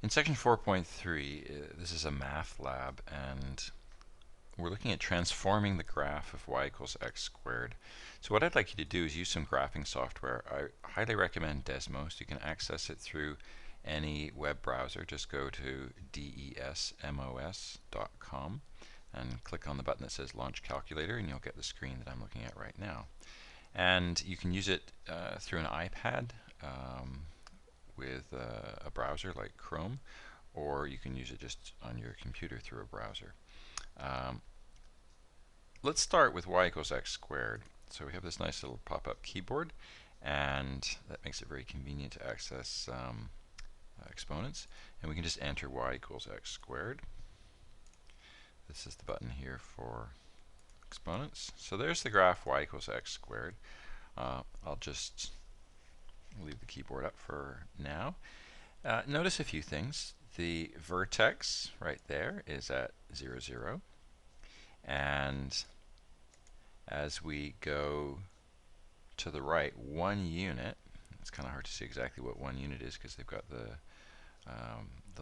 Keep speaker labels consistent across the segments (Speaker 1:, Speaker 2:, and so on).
Speaker 1: In section 4.3, this is a math lab, and we're looking at transforming the graph of y equals x squared. So what I'd like you to do is use some graphing software. I highly recommend Desmos. You can access it through any web browser. Just go to desmos.com and click on the button that says Launch Calculator, and you'll get the screen that I'm looking at right now. And you can use it through an iPad with a browser like Chrome, or you can use it just on your computer through a browser. Let's start with y equals x squared. So we have this nice little pop-up keyboard, and that makes it very convenient to access exponents. And we can just enter y equals x squared. This is the button here for exponents. So there's the graph y equals x squared. I'll just leave the keyboard up for now. Notice a few things. The vertex right there is at 0, 0. And as we go to the right 1 unit, it's kind of hard to see exactly what 1 unit is because they've got the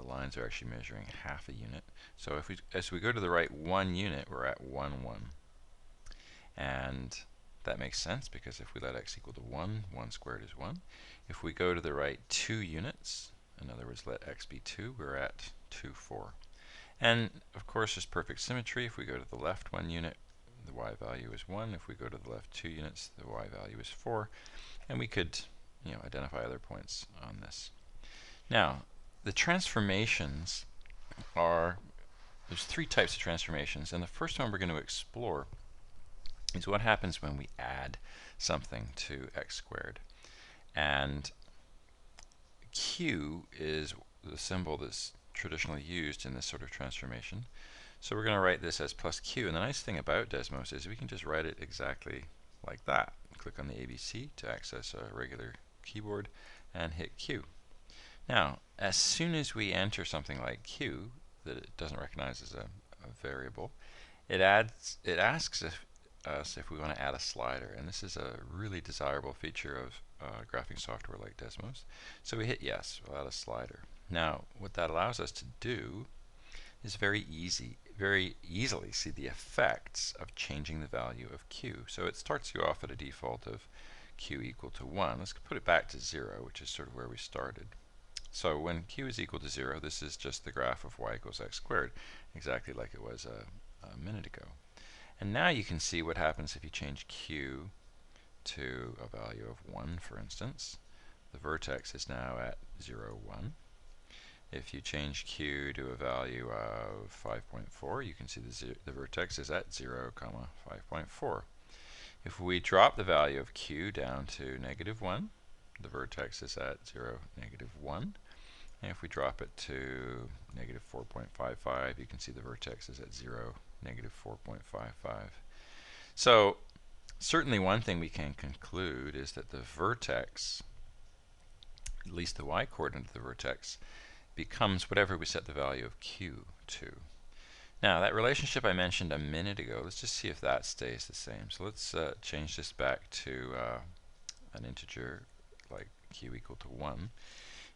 Speaker 1: lines are actually measuring half a unit. So as we go to the right 1 unit, we're at 1, 1. And that makes sense because if we let x equal to 1, 1 squared is 1. If we go to the right 2 units, in other words, let x be 2, we're at 2, 4. And of course, there's perfect symmetry. If we go to the left 1 unit, the y value is 1. If we go to the left 2 units, the y value is 4. And we could, identify other points on this. Now, the transformations there's 3 types of transformations, and the first one we're going to explore is what happens when we add something to x squared. And q is the symbol that's traditionally used in this sort of transformation. So we're going to write this as plus q, and the nice thing about Desmos is we can just write it exactly like that. Click on the ABC to access a regular keyboard and hit q. Now, as soon as we enter something like q that it doesn't recognize as a variable, it asks us if we want to add a slider, and this is a really desirable feature of graphing software like Desmos. So we hit yes, we'll add a slider. Now, what that allows us to do is very easily see the effects of changing the value of q. So it starts you off at a default of q equal to 1. Let's put it back to 0, which is sort of where we started. So when q is equal to 0, this is just the graph of y equals x squared, exactly like it was a minute ago. And now you can see what happens if you change q to a value of 1, for instance. The vertex is now at 0, 1. If you change q to a value of 5.4, you can see the vertex is at 0, 5.4. If we drop the value of q down to -1, the vertex is at 0, -1. And if we drop it to -4.55, you can see the vertex is at 0, -4.55. So certainly one thing we can conclude is that the vertex, at least the y-coordinate of the vertex, becomes whatever we set the value of q to. Now, that relationship I mentioned a minute ago, let's just see if that stays the same. So let's change this back to an integer like q equal to 1.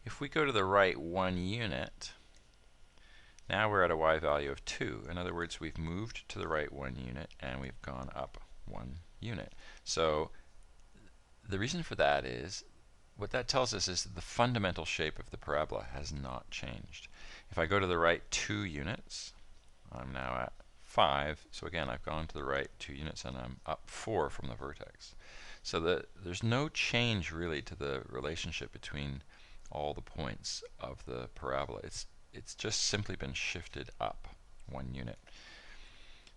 Speaker 1: If we go to the right 1 unit, now we're at a y value of 2. In other words, we've moved to the right 1 unit and we've gone up 1 unit. So the reason for that is, what that tells us is that the fundamental shape of the parabola has not changed. If I go to the right 2 units, I'm now at 5. So again, I've gone to the right 2 units and I'm up 4 from the vertex. So there's no change really to the relationship between all the points of the parabola. It's just simply been shifted up 1 unit.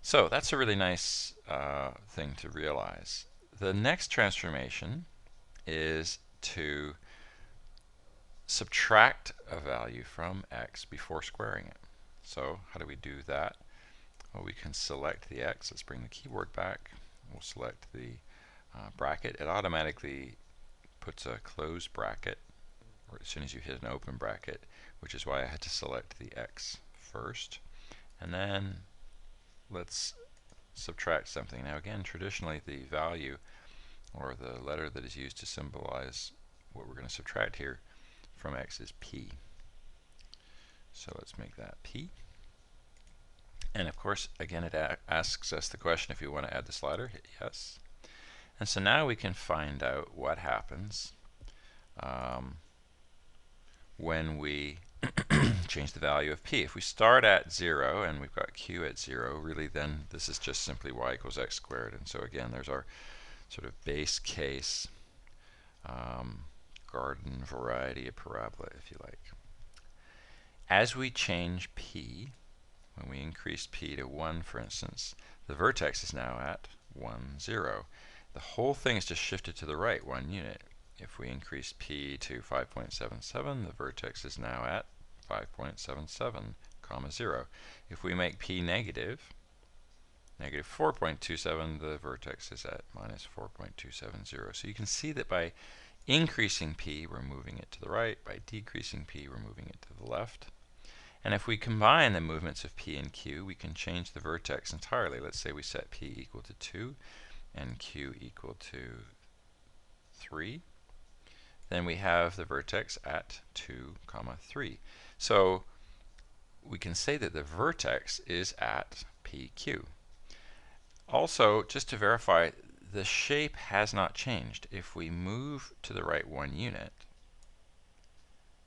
Speaker 1: So that's a really nice thing to realize. The next transformation is to subtract a value from x before squaring it. So how do we do that? Well, we can select the x. Let's bring the keyboard back. We'll select the bracket. It automatically puts a closed bracket as soon as you hit an open bracket, which is why I had to select the x first. And then let's subtract something. Now again, traditionally the value or the letter that is used to symbolize what we're going to subtract here from x is p. So let's make that P. And of course, again, it asks us the question if you want to add the slider. Hit yes. And so now we can find out what happens when we change the value of P. If we start at 0 and we've got Q at 0, really then this is just simply y equals x squared. And so again, there's our sort of base case garden variety of parabola, if you like. As we change P, when we increase P to 1, for instance, the vertex is now at 1, 0. The whole thing is just shifted to the right 1 unit. If we increase P to 5.77, the vertex is now at 5.77, comma 0. If we make P negative, negative 4.27, the vertex is at minus 4.270. So you can see that by increasing P, we're moving it to the right. By decreasing P, we're moving it to the left. And if we combine the movements of P and Q, we can change the vertex entirely. Let's say we set P equal to 2 and Q equal to 3. Then we have the vertex at 2, 3. So we can say that the vertex is at PQ. Also, just to verify, the shape has not changed. If we move to the right 1 unit,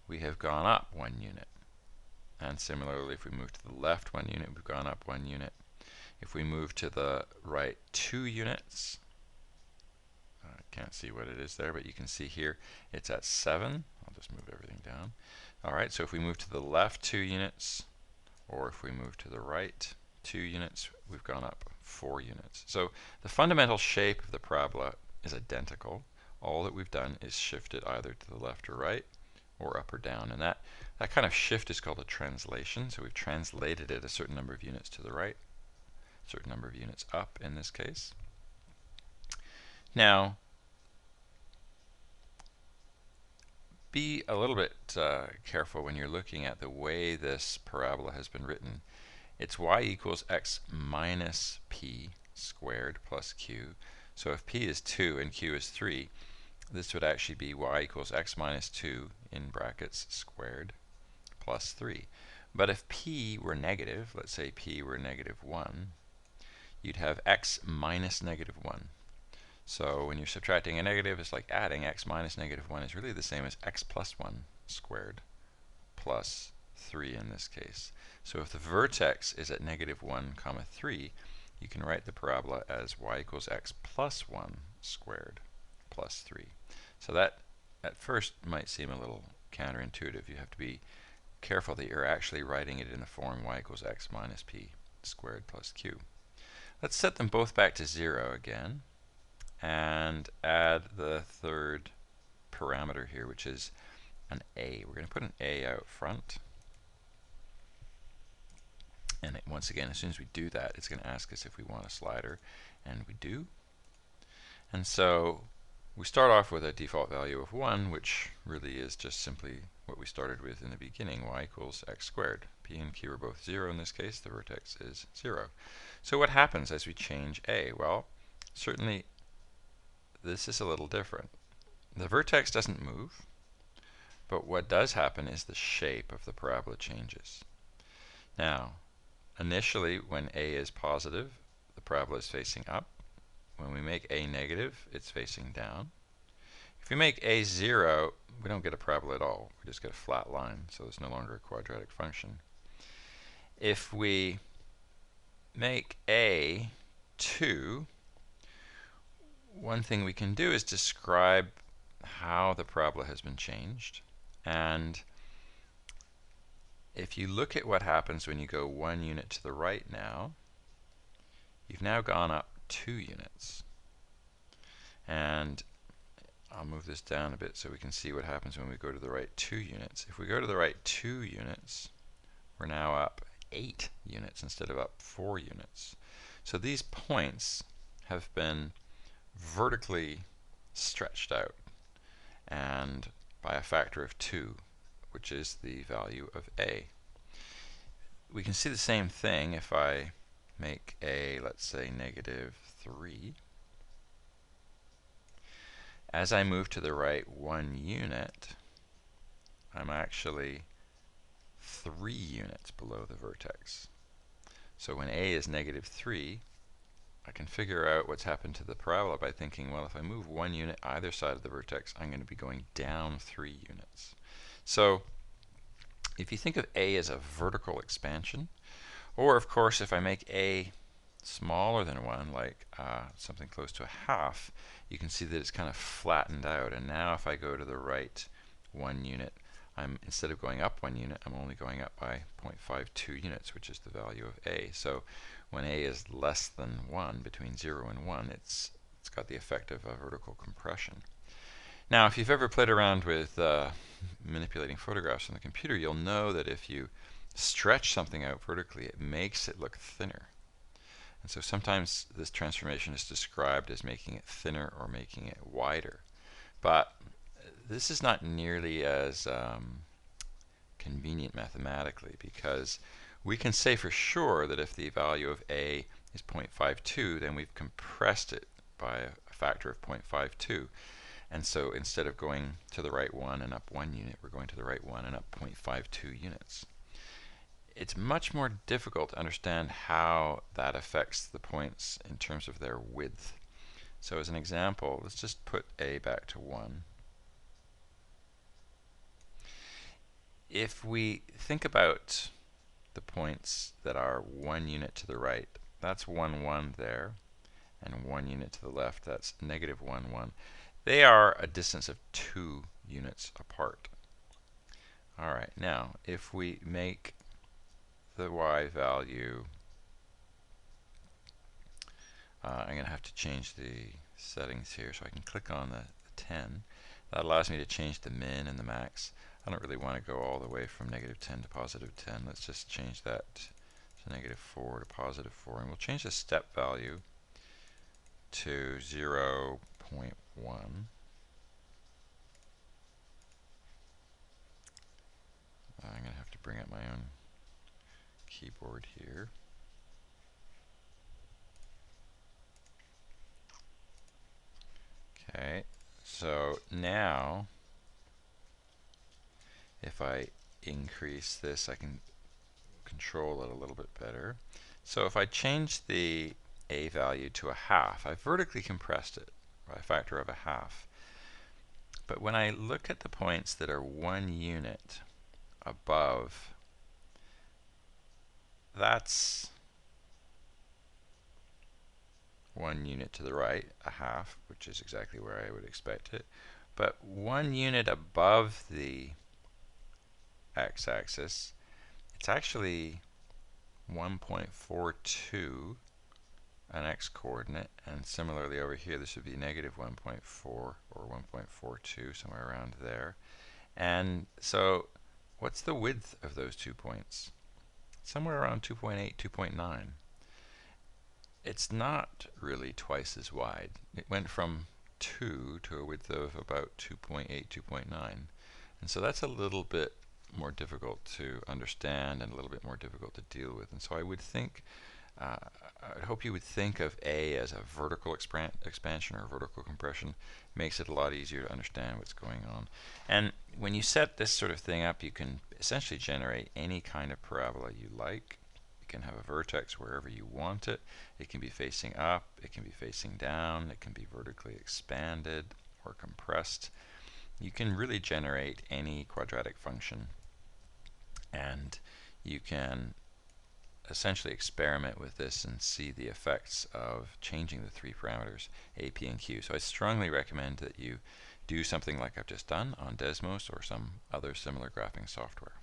Speaker 1: we have gone up 1 unit. And similarly, if we move to the left 1 unit, we've gone up 1 unit. If we move to the right 2 units, I can't see what it is there, but you can see here it's at 7. I'll just move everything down. All right, so if we move to the left 2 units, or if we move to the right 2 units, we've gone up 4 units. So the fundamental shape of the parabola is identical. All that we've done is shift it either to the left or right, or up or down. And that kind of shift is called a translation. So we've translated it a certain number of units to the right, a certain number of units up in this case. Now, be a little bit careful when you're looking at the way this parabola has been written. It's y equals x minus p squared plus q. So if p is 2 and q is 3, this would actually be y equals x minus 2 in brackets squared plus 3. But if p were negative, let's say p were negative 1, you'd have x minus negative 1. So when you're subtracting a negative, it's like adding. X minus negative 1 is really the same as x plus 1 squared plus 3 in this case. So if the vertex is at negative 1, 3, you can write the parabola as y equals x plus 1 squared plus 3. So that at first might seem a little counterintuitive. You have to be careful that you're actually writing it in the form y equals x minus p squared plus q. Let's set them both back to 0 again and add the third parameter here, which is an a. We're going to put an a out front. And once again, as soon as we do that, it's going to ask us if we want a slider, and we do. And so we start off with a default value of 1, which really is just simply what we started with in the beginning, y equals x squared. P and q are both 0 in this case. The vertex is 0. So what happens as we change a? Well, certainly this is a little different. The vertex doesn't move, but what does happen is the shape of the parabola changes. Now, initially, when a is positive, the parabola is facing up. When we make a negative, it's facing down. If we make a 0, we don't get a parabola at all. We just get a flat line, so it's no longer a quadratic function. If we make a 2, one thing we can do is describe how the parabola has been changed. And if you look at what happens when you go 1 unit to the right now, you've now gone up 2 units. And I'll move this down a bit so we can see what happens when we go to the right 2 units. If we go to the right 2 units, we're now up 8 units instead of up 4 units. So these points have been vertically stretched out, and by a factor of 2, which is the value of a. We can see the same thing if I make a, let's say, negative 3. As I move to the right 1 unit, I'm actually 3 units below the vertex. So when a is negative 3, I can figure out what's happened to the parabola by thinking, well, if I move 1 unit either side of the vertex, I'm going to be going down 3 units. So if you think of a as a vertical expansion, or of course if I make a smaller than 1, like something close to a half, you can see that it's kind of flattened out. And now if I go to the right 1 unit, instead of going up 1 unit, I'm only going up by 0.52 units, which is the value of a. So when a is less than 1, between 0 and 1, it's got the effect of a vertical compression. Now, if you've ever played around with manipulating photographs on the computer, you'll know that if you stretch something out vertically, it makes it look thinner. And so sometimes this transformation is described as making it thinner or making it wider. But this is not nearly as convenient mathematically, because we can say for sure that if the value of a is 0.52, then we've compressed it by a factor of 0.52. And so instead of going to the right 1 and up 1 unit, we're going to the right 1 and up 0.52 units. It's much more difficult to understand how that affects the points in terms of their width. So as an example, let's just put a back to 1. If we think about the points that are 1 unit to the right, that's 1, 1 there, and 1 unit to the left, that's negative 1, 1. They are a distance of 2 units apart. All right, now if we make the y value, I'm going to have to change the settings here, so I can click on the 10. That allows me to change the min and the max. I don't really want to go all the way from negative 10 to positive 10. Let's just change that to negative 4 to positive 4, and we'll change the step value to 0.1. I'm going to have to bring up my own keyboard here. Okay, so now if I increase this, I can control it a little bit better. So if I change the a value to a half, I've vertically compressed it by a factor of a half. But when I look at the points that are 1 unit above, that's 1 unit to the right, a half, which is exactly where I would expect it. But 1 unit above the x-axis, it's actually 1.42, an x-coordinate, and similarly over here this would be negative 1.4 or 1.42, somewhere around there. And so what's the width of those 2 points? Somewhere around 2.8, 2.9. It's not really twice as wide. It went from 2 to a width of about 2.8, 2.9. And so that's a little bit more difficult to understand and a little bit more difficult to deal with. And so I would think, I would hope you would think of A as a vertical expansion or vertical compression. Makes it a lot easier to understand what's going on. And when you set this sort of thing up, you can essentially generate any kind of parabola you like. You can have a vertex wherever you want it. It can be facing up, it can be facing down, it can be vertically expanded or compressed. You can really generate any quadratic function, and you can essentially experiment with this and see the effects of changing the 3 parameters a, p, and q. So I strongly recommend that you do something like I've just done on Desmos or some other similar graphing software.